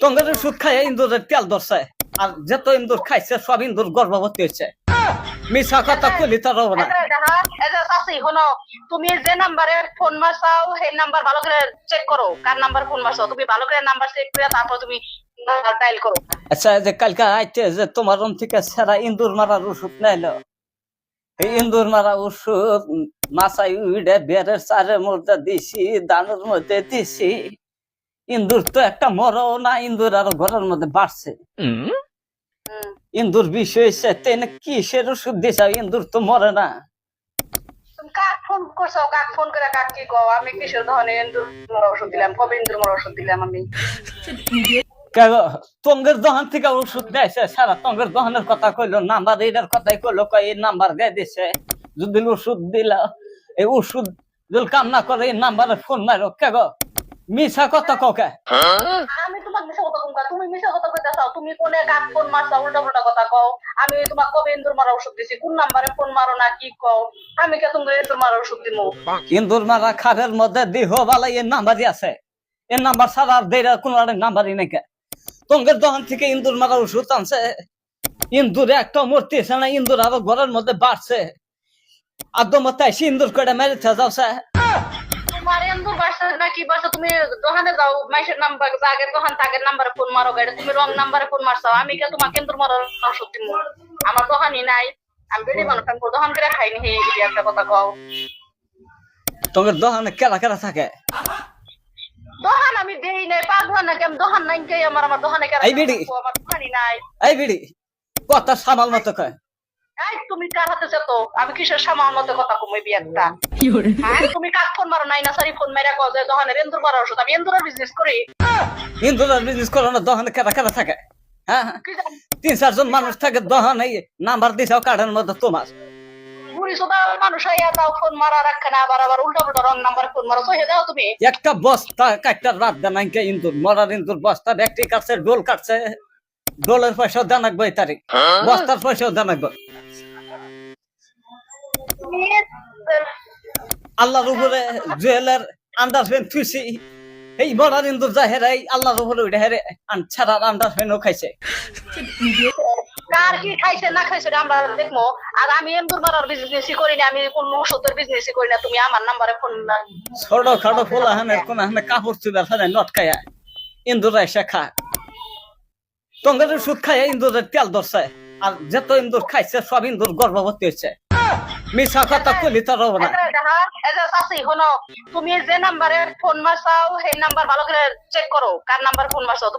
তোমাদের ওষুধ খাইয়ে ইন্দুরের তেল ধরছে আর যত ইন্দুর খাইছে সব ইন্দুর গর্ভবতী হয়েছে। মিশা কথা কইলি তো রব না। তুমি যে নাম্বারে ফোন মারছাও সেই নাম্বার ভালো করে চেক করো, কার নাম্বার ফোন মারছাও তুমি ভালো করে নাম্বার চেক করে তারপর তুমি ডায়াল করো। আচ্ছা যে কালকে আইতে যে তোমার রুম থেকে সেরা ইন্দুর মারার ওষুধ নাইলো, এই ইন্দুর মারা ওষুধ মাছাই উইডে বেড়ের চারের মধ্যে দিছি, দানের মধ্যে দিছি, ইন্দুর তো একটা মরও না, ইন্দুর আরো ঘরের মধ্যে বাড়ছে। ইন্দুর বিষ হয়েছে তেনে কিসের ওষুধ দিছা? ইন্দুর তো মরে না। তুমি কাক ফোন করছো, কাক ফোন করে কাক কি কও? আমি কিসের ধরনের ইন্দুর মরা ওষুধ দিলাম? কবে ইন্দুর মরা ওষুধ দিলাম আমি? টঙ্গের দোকান থেকে ওষুধ দিয়েছে সারা, টঙ্গের দোকানের কথা কইলো, নাম্বার এটার কথাই কইলো, কয় এই নাম্বার দিয়ে দিছে, যদি ওষুধ দিল এই ওষুধ যদি কাম না করে এই নাম্বারে ফোন মারো। কে গো মিশা কথা কাউকে? আমি তোমাকে মিশা কথা কম, তুমি মিশা কথা কইতে চাও? তুমি কোনে কাক ফোন মারছো উল্টা পাল্টা কথা কও? আমি তোমাকে কবে ইন্দুর মারা ওষুধ দিছি? কোন নাম্বারে ফোন মারো না কি কও? আমি কে তোমাকে ইন্দুর মারা ওষুধ দিমু? ইন্দুর মারা খাবের মধ্যে দিহ বালা এই নাম্বারই আছে, এই নাম্বার ছাড়া আর দেয় কোনো নাম্বারই নাকি। টঙ্গের দোকান থেকে ইন্দুর মারা ওষুধ আনছে, ইন্দুর একটা মরতেছে না, ইন্দুর আরো ঘরের মধ্যে বাড়ছে। আদমতাই ইন্দুর করে মেরেছে যাচ্ছে। তোমার ইন্দুর বাড়ছে না কি বাড়ছে? তুমি দোকানে যাও, মাইশের নাম্বার আগের দোকান তাগের নাম্বারে ফোন মারো, গাড়ি তুমি রং নাম্বারে ফোন মারছো। আমি কে তোমাকে ইন্দুর মারা ওষুধ দিমু? আমার দোকানই নাই, আমি বেড়ি মানুষ, আমি দোকান করে খাইনি। হে একটা কথা কও। তোমার দোকানে কেলা কেলা থাকে? দোকান আমি দেই নাই, পাগলা নাকি? আমি দোকান নাই কে? আমার দোকানে কেন? এই বিড়ি, আমার দোকানই নাই। এই বিড়ি কথা সামাল মতো কয়। এই তুমি কার হাতে তো? আমি কিসের সামাল মতো কথা কমই বিয়ারটা? তুমি কাক ফোন মারো নাই না সারি ফোন মাইরা কও যে দোকানের ইন্দুর মারা ওষুধ? আমি ইন্দুরের বিজনেস করি। ইন্দুরের বিজনেস করো না, দোকানে কেলা কেলা থাকে? হ্যাঁ, তিন চারজন মানুষ থাকে দোকানে, নাম্বার দিছাও কার্ডের মধ্যে তোমার। বুড়ি সোদা মানুষ হইয়া তাও ফোন মারা রাখে না, আবার আবার উল্টা পুল্টা রং নাম্বার ফোন মারো। সহে দাও তুমি একটা বস্তা কাটটা রাত দেন ইন্দুর মরার, ইন্দুর বস্তা ব্যক্তি কাটছে, ডোল কাটছে, ডোলের পয়সাও দেন রাখবো এই তারিখ, বস্তার পয়সাও দেন রাখবো। আল্লাহর উপরে জুয়েলের আন্ডারপ্যান্ট থুইছি, এই মরার ইন্দুর যা হেরাই আল্লাহর উপরে ওইটা হেরে ছাড়ার আন্ডারপ্যান্টও খাইছে। কার কি খাইছে না খাইছে আমরা দেখবো। আর আমি ইন্দুর মারার বিজনেসই করি না, আমি কোন ওষুধের বিজনেসই করি না। তুমি আমার নাম্বারে ফোন না। ছোট খাটো ফোলা হানের কোন হানে কাপড় চুলার ফেলে নটকায়া ইন্দুর এসে খা। টঙ্গের ওষুধ খাইয়া ইন্দুরের তেল ধরছে আর যত ইন্দুর খাইছে সব ইন্দুর গর্ভবতী হয়েছে। মিশা কথা কইলি তো রব না। তুমি যে নাম্বারে ফোন মারছাও সেই নাম্বার ভালো করে চেক করো, কার নাম্বার ফোন মারছো।